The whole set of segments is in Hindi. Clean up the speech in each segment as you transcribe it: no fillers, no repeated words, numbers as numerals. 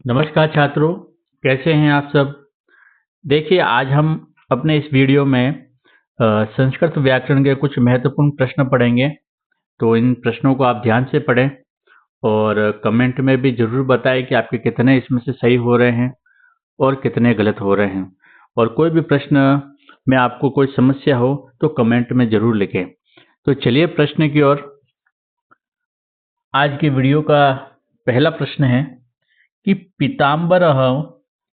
नमस्कार छात्रों, कैसे हैं आप सब। देखिए, आज हम अपने इस वीडियो में संस्कृत व्याकरण के कुछ महत्वपूर्ण प्रश्न पढ़ेंगे। तो इन प्रश्नों को आप ध्यान से पढ़ें और कमेंट में भी ज़रूर बताएं कि आपके कितने इसमें से सही हो रहे हैं और कितने गलत हो रहे हैं। और कोई भी प्रश्न में आपको कोई समस्या हो तो कमेंट में ज़रूर लिखें। तो चलिए प्रश्न की ओर। आज के वीडियो का पहला प्रश्न है कि पीताम्बरः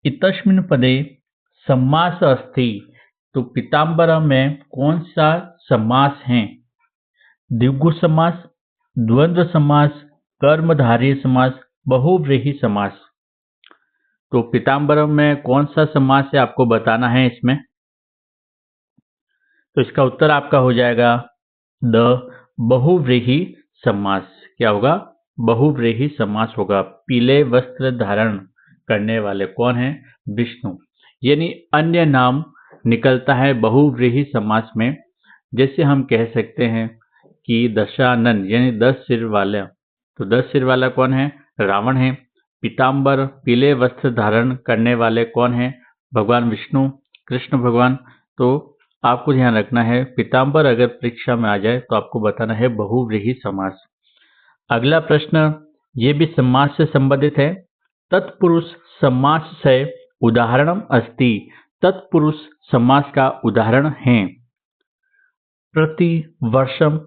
इत्यस्मिन् पदे समास अस्ति। तो पीताम्बरः में कौन सा समास है? द्विगु समास, द्वंद्व समास, कर्मधारय समास, बहुव्रीहि समास। तो पीताम्बरः में कौन सा समास है आपको बताना है इसमें। तो इसका उत्तर आपका हो जाएगा द बहुव्रीहि समास। क्या होगा? बहुव्रीहि समास होगा। पीले वस्त्र धारण करने वाले कौन है? विष्णु। यानी अन्य नाम निकलता है बहुव्रीहि समास में। जैसे हम कह सकते हैं कि दशानन यानी 10 सिर वाला। तो 10 सिर वाला कौन है? रावण है। पीताम्बर पीले वस्त्र धारण करने वाले कौन है? भगवान विष्णु, कृष्ण भगवान। तो आपको ध्यान रखना है, पीताम्बर अगर परीक्षा में आ जाए तो आपको बताना है बहुव्रीहि समास। अगला प्रश्न ये भी समास से संबंधित है। तत्पुरुष समास से उदाहरणम अस्ति। तत्पुरुष समास का उदाहरण है प्रति वर्षम,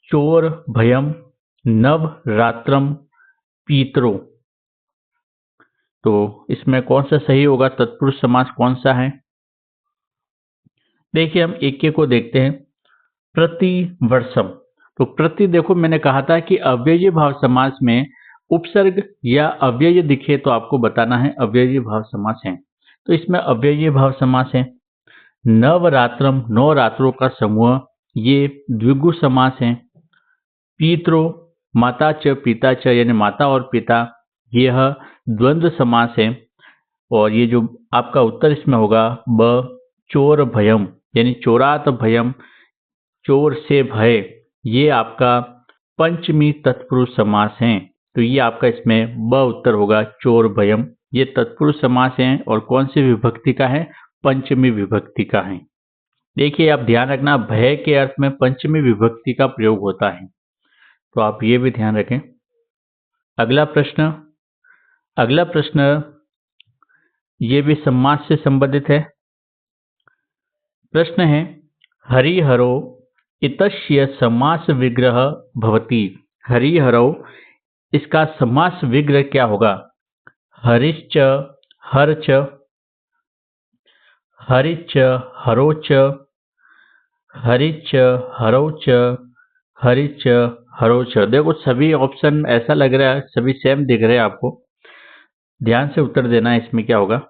चोर भयम, नवरात्रम, पितरो। तो इसमें कौन सा सही होगा? तत्पुरुष समास कौन सा है? देखिए, हम एक एक को देखते हैं। प्रति वर्षम। तो प्रति, देखो मैंने कहा था कि अव्ययीय भाव समास में उपसर्ग या अव्यय दिखे तो आपको बताना है अव्ययीय भाव समास है। तो इसमें अव्ययीय भाव समास है। नवरात्रम, 9 रात्रों का समूह, ये द्विगु समास है। पितरो, माता च पिता च यानी माता और पिता, यह द्वंद्व समास है। और ये जो आपका उत्तर इसमें होगा ब चोर भयम यानी चोरात भयम, चोर से भय, ये आपका पंचमी तत्पुरुष समास है। तो ये आपका इसमें ब उत्तर होगा, चोर भयम। ये तत्पुरुष समास है और कौन सी विभक्ति का है? पंचमी विभक्ति का है। देखिए, आप ध्यान रखना, भय के अर्थ में पंचमी विभक्ति का प्रयोग होता है, तो आप ये भी ध्यान रखें। अगला प्रश्न ये भी समास से संबंधित है। प्रश्न है हरिहरो इतस्य समास विग्रह भवति। हरिहरो, इसका समास विग्रह क्या होगा? हरिश्च, हरच, हरिच, हरोच, हरिच, हरोच, हरिच, हरोच। देखो, सभी ऑप्शन ऐसा लग रहा है सभी सेम दिख रहे हैं आपको। ध्यान से उत्तर देना है इसमें क्या होगा।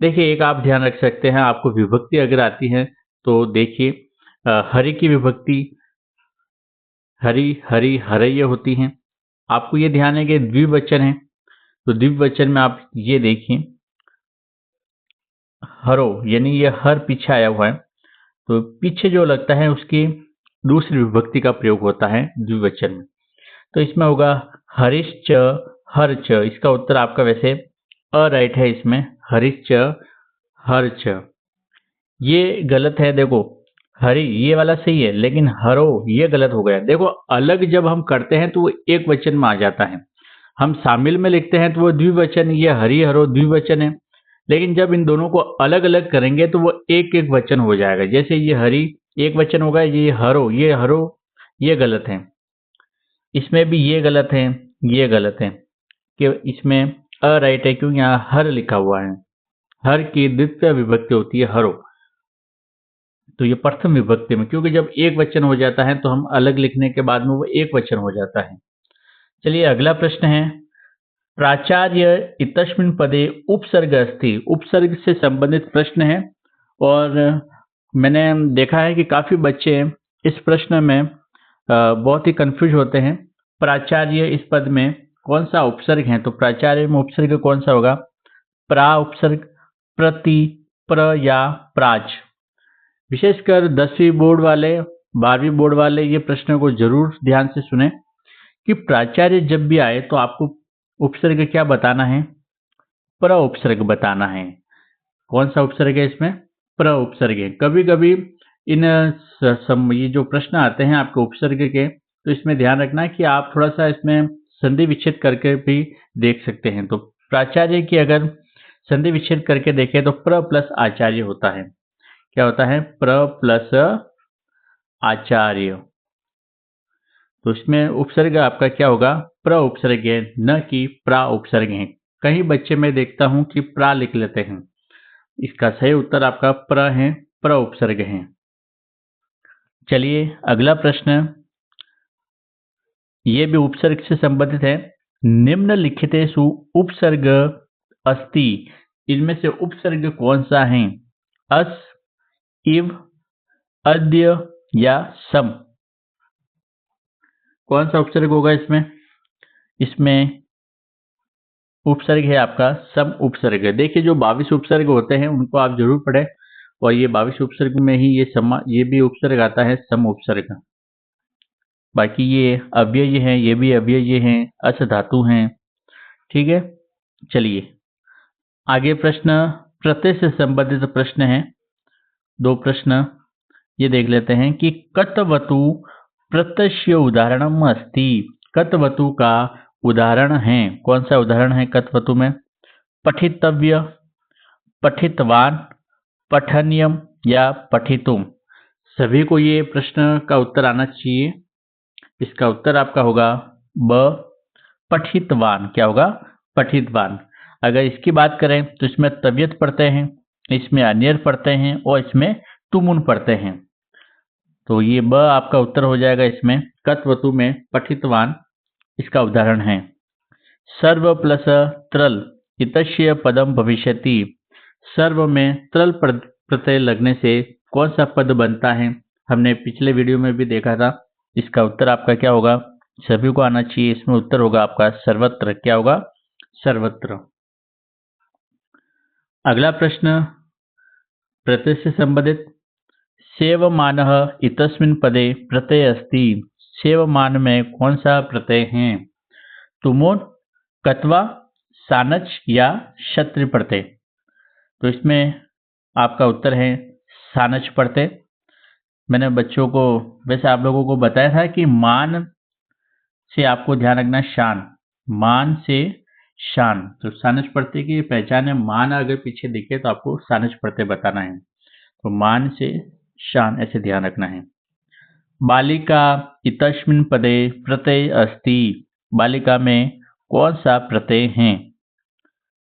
देखिए, एक आप ध्यान रख सकते हैं, आपको विभक्ति अगर आती है तो देखिए, हरि की विभक्ति हरि, हरि, हरय होती हैं। आपको ये ध्यान है कि द्विवचन है, तो द्विवचन में आप ये देखिए, हरो यानी ये हर पीछे आया हुआ है, तो पीछे जो लगता है उसकी दूसरी विभक्ति का प्रयोग होता है द्विवचन में। तो इसमें होगा हरिश्च, हरच। इसका उत्तर आपका वैसे अराइट है इसमें, हरिश्च, हरच। ये गलत है। देखो, हरि ये वाला सही है, लेकिन हरो ये गलत हो गया। देखो, अलग जब हम करते हैं तो वो एक वचन में आ जाता है। हम शामिल में लिखते हैं तो वो द्विवचन, ये हरि हरो द्विवचन है। लेकिन जब इन दोनों को अलग अलग करेंगे तो वो एक एक वचन हो जाएगा। जैसे ये हरि एक वचन होगा, ये हरो ये गलत है। इसमें भी ये गलत है, ये गलत है कि इसमें अराइट है, क्योंकि यहाँ हर लिखा हुआ है। हर की द्वितीय विभक्ति होती है हरो, तो ये प्रथम विभक्ति में, क्योंकि जब एक वचन हो जाता है तो हम अलग लिखने के बाद में वो एक वचन हो जाता है। चलिए, अगला प्रश्न है प्राचार्य इतस्मिन् पदे उपसर्ग अस्ति। उपसर्ग से संबंधित प्रश्न है और मैंने देखा है कि काफी बच्चे इस प्रश्न में बहुत ही कंफ्यूज होते हैं। प्राचार्य इस पद में कौन सा उपसर्ग है? तो प्राचार्य में उपसर्ग कौन सा होगा? प्रा उपसर्ग, प्रति, प्र या प्राच। विशेषकर 10वीं बोर्ड वाले, 12वीं बोर्ड वाले ये प्रश्न को जरूर ध्यान से सुने कि प्राचार्य जब भी आए तो आपको उपसर्ग क्या बताना है? प्र उपसर्ग बताना है। कौन सा उपसर्ग है इसमें? प्र उपसर्ग है। कभी कभी इन ये जो प्रश्न आते हैं आपके उपसर्ग के, तो इसमें ध्यान रखना कि आप थोड़ा सा इसमें संधि विच्छेद करके भी देख सकते हैं। तो प्राचार्य की अगर संधि विच्छेद करके देखें तो प्र प्लस आचार्य होता है। क्या होता है? प्र प्लस आचार्य। तो इसमें उपसर्ग आपका क्या होगा? प्र उपसर्ग है, न कि प्रा उपसर्ग है। कई बच्चे मैं देखता हूं कि प्रा लिख लेते हैं। इसका सही उत्तर आपका प्र है, प्र उपसर्ग है। चलिए अगला प्रश्न, ये भी उपसर्ग से संबंधित है। निम्नलिखितेषु उपसर्ग अस्ति, इनमें से उपसर्ग कौन सा है? अस, इव, अद्य या सम? कौन सा उपसर्ग होगा इसमें? इसमें उपसर्ग है आपका सम उपसर्ग। देखिए जो 22 उपसर्ग होते हैं उनको आप जरूर पढ़ें, और ये 22 उपसर्ग में ही ये भी उपसर्ग आता है सम उपसर्ग। बाकी ये अव्यय हैं, ये भी अव्यय हैं, अस धातु हैं। ठीक है, चलिए आगे प्रश्न प्रत्यय से संबंधित प्रश्न है। 2 प्रश्न ये देख लेते हैं कि कतवतु प्रत्यय उदाहरणम अस्ति। कतवतु का उदाहरण है, कौन सा उदाहरण है कतवतु में? पठितव्य, पठितवान, पठनीयम या पठितुम? सभी को ये प्रश्न का उत्तर आना चाहिए। इसका उत्तर आपका होगा ब, पठितवान। क्या होगा? पठितवान। अगर इसकी बात करें तो इसमें तबियत पढ़ते हैं, इसमें अनियर पढ़ते हैं और इसमें तुमुन पढ़ते हैं। तो ये ब आपका उत्तर हो जाएगा इसमें। कतवतु में पठितवान इसका उदाहरण है। सर्व प्लस त्रल इतस्य पदम भविष्यति। सर्व में त्रल प्रत्यय लगने से कौन सा पद बनता है? हमने पिछले वीडियो में भी देखा था। इसका उत्तर आपका क्या होगा? सभी को आना चाहिए। इसमें उत्तर होगा आपका सर्वत्र। क्या होगा? सर्वत्र। अगला प्रश्न प्रत्यय से संबंधित। सेवमानः इतस्मिन् पदे प्रत्यय अस्ति। सेवमान में कौन सा प्रत्यय है? तुमोन, कत्वा, सानच या क्षत्रि प्रत्यय? तो इसमें आपका उत्तर है सानच प्रत्यय। मैंने बच्चों को, वैसे आप लोगों को बताया था कि मान से आपको ध्यान रखना, शान, मान से शान। तो सानच प्रत्यय की पहचान है, मान अगर पीछे दिखे तो आपको सानच प्रत्यय बताना है। तो मान से शान ऐसे ध्यान रखना है। बालिका इतस्मिन् पदे प्रत्यय अस्ति। बालिका में कौन सा प्रत्यय है?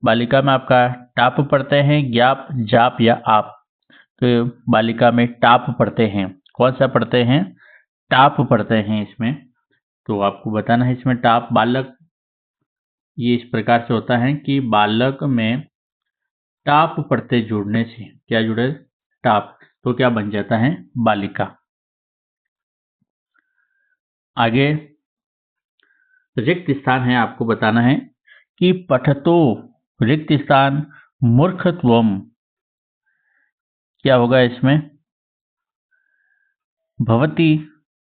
बालिका में आपका टाप पढ़ते हैं, ज्ञाप, जाप या आप? तो बालिका में टाप पढ़ते हैं। कौन सा पढ़ते हैं? टाप पढ़ते हैं इसमें। तो आपको बताना है इसमें टाप। बालक, ये इस प्रकार से होता है कि बालक में टाप प्रत्यय जुड़ने से क्या जुड़े? टाप। तो क्या बन जाता है? बालिका। आगे रिक्त स्थान है, आपको बताना है कि पठतो रिक्त स्थान मूर्खत्वम। क्या होगा इसमें? भवति,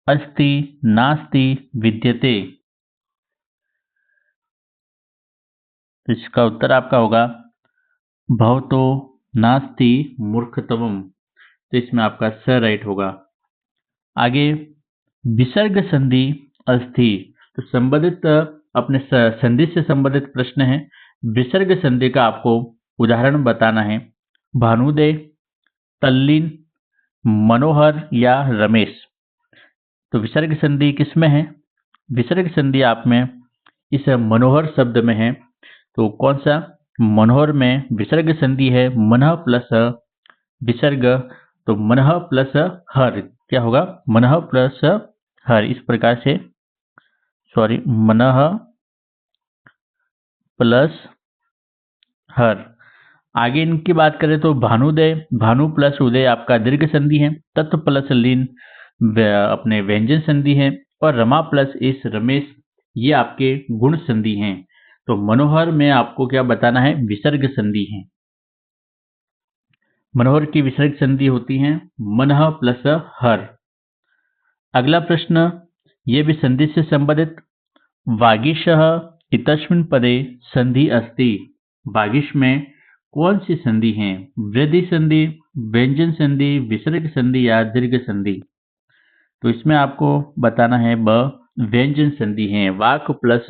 अस्ति, नास्ति, विद्यते? तो इसका उत्तर आपका होगा भवतो नास्ति मूर्खत्वम। तो इसमें आपका स राइट होगा। आगे विसर्ग संधि अस्ति। तो संबंधित अपने संधि से संबंधित प्रश्न है। विसर्ग संधि का आपको उदाहरण बताना है। भानुदय, तल्लीन, मनोहर या रमेश? तो विसर्ग संधि किसमें है? विसर्ग संधि आप में इस मनोहर शब्द में है। तो कौन सा? मनोहर में विसर्ग संधि है मनः प्लस विसर्ग। तो मनः प्लस हर क्या होगा? मनः प्लस हर। इस प्रकार से, सॉरी, मनः प्लस हर। आगे इनकी बात करें तो भानुदय, भानु प्लस उदय आपका दीर्घ संधि है। तत्व प्लस लीन अपने व्यंजन संधि है। और रमा प्लस इस रमेश, ये आपके गुण संधि हैं। तो मनोहर में आपको क्या बताना है? विसर्ग संधि है। मनोहर की विसर्ग संधि होती है मनः प्लस हर। अगला प्रश्न, ये भी संधि से संबंधित। वागीशः इतस्मिन् पदे संधि अस्ति। भागिश में कौन सी संधि है? वृद्धि संधि, व्यंजन संधि, विसर्ग संधि या दीर्घ संधि? तो इसमें आपको बताना है ब व्यंजन संधि है। वाक प्लस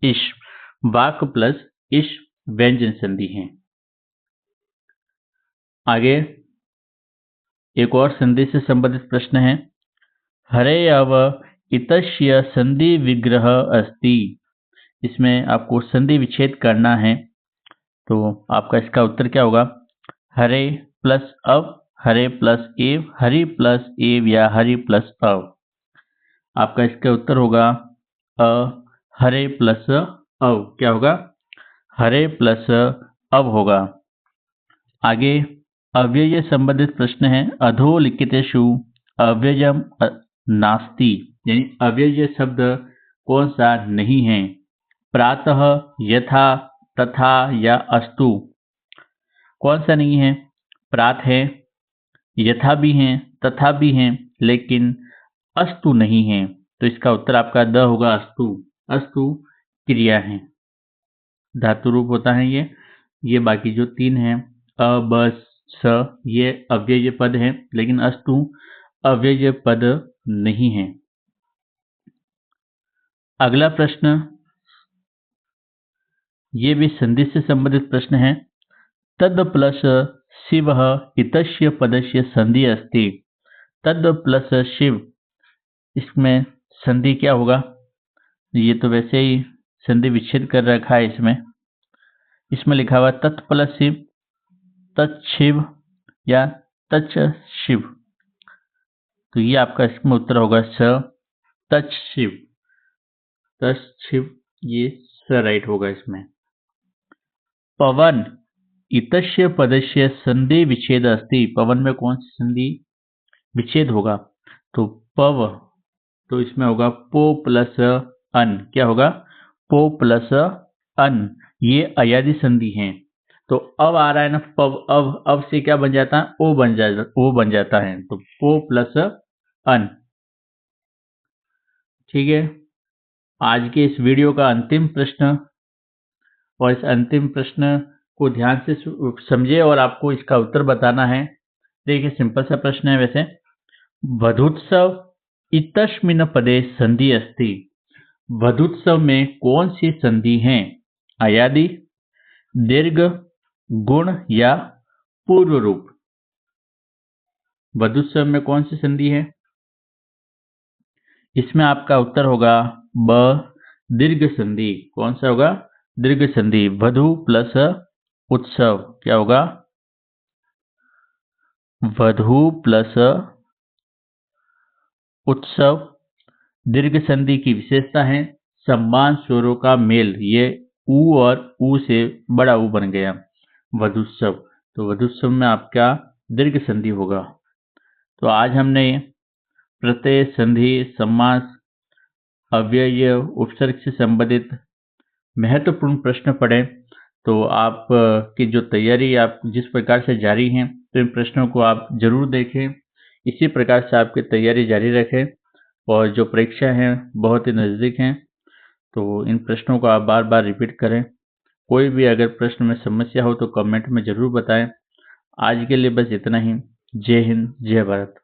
इश, वाक प्लस इश व्यंजन संधि है। आगे एक और संधि से संबंधित प्रश्न है। हरे अव इतस्य संधि विग्रह अस्ति। इसमें आपको संधि विच्छेद करना है, तो आपका इसका उत्तर क्या होगा? हरे प्लस अव, हरे प्लस एव, हरि प्लस एव या हरि प्लस अव। आपका इसका उत्तर होगा अ हरे प्लस अव। क्या होगा? हरे प्लस अव होगा। आगे अव्यय संबंधित प्रश्न है। अधोलिखितेषु अव्ययम नास्ति, यानी अव्यय शब्द कौन सा नहीं है? प्रातः, यथा, तथा या अस्तु। कौन सा नहीं है? प्रात है, यथा भी है, तथा भी है, लेकिन अस्तु नहीं है। तो इसका उत्तर आपका द होगा, अस्तु। अस्तु क्रिया है, धातु रूप होता है ये बाकी जो तीन है अ, ब, स, ये अव्यय पद है, लेकिन अस्तु अव्यय पद नहीं है। अगला प्रश्न, ये भी संधि से संबंधित प्रश्न है। तद प्लस शिव इतस्य पदस्य संधि अस्ति। तद प्लस शिव, इसमें संधि क्या होगा? ये तो वैसे ही संधि विच्छेद कर रखा है। इसमें लिखा हुआ तत् प्लस शिव, तत्शिव या तच्च शिव। तो ये आपका इसमें उत्तर होगा स, तत्शिव। तत्शिव, ये स राइट होगा इसमें। पवन इतस्य पदस्य संधि विच्छेद अस्ति। पवन में कौन सी संधि विच्छेद होगा? तो पव, तो इसमें होगा पो प्लस अन। क्या होगा? पो प्लस अन। ये अयादि संधि है। तो अब आ रहा है ना पव, अब से क्या बन जाता है? ओ बन जाता है। तो पो प्लस अन। ठीक है, आज के इस वीडियो का अंतिम प्रश्न, और इस अंतिम प्रश्न को ध्यान से समझे और आपको इसका उत्तर बताना है। देखिए, सिंपल सा प्रश्न है वैसे। वधूत्सव इतस्मिन् पदे संधि अस्ति। वधूत्सव में कौन सी संधि है? अयादि, दीर्घ, गुण या पूर्व रूप। वधूत्सव में कौन सी संधि है? इसमें आपका उत्तर होगा ब दीर्घ संधि। कौन सा होगा? दीर्घ संधि। वधु प्लस उत्सव। क्या होगा? वधु प्लस उत्सव। दीर्घ संधि की विशेषता है समान स्वरों का मेल। ये ऊ और ऊ से बड़ा ऊ बन गया, वधुत्सव। तो वधुत्सव में आपका दीर्घ संधि होगा। तो आज हमने प्रत्यय, संधि, समास, अव्यय, उपसर्ग से संबंधित महत्वपूर्ण प्रश्न पढ़े। तो आप की जो तैयारी आप जिस प्रकार से जारी है, तो इन प्रश्नों को आप जरूर देखें। इसी प्रकार से आपकी तैयारी जारी रखें। और जो परीक्षा है बहुत ही नज़दीक हैं, तो इन प्रश्नों को आप बार बार रिपीट करें। कोई भी अगर प्रश्न में समस्या हो तो कमेंट में ज़रूर बताएं। आज के लिए बस इतना ही। जय हिंद, जय भारत।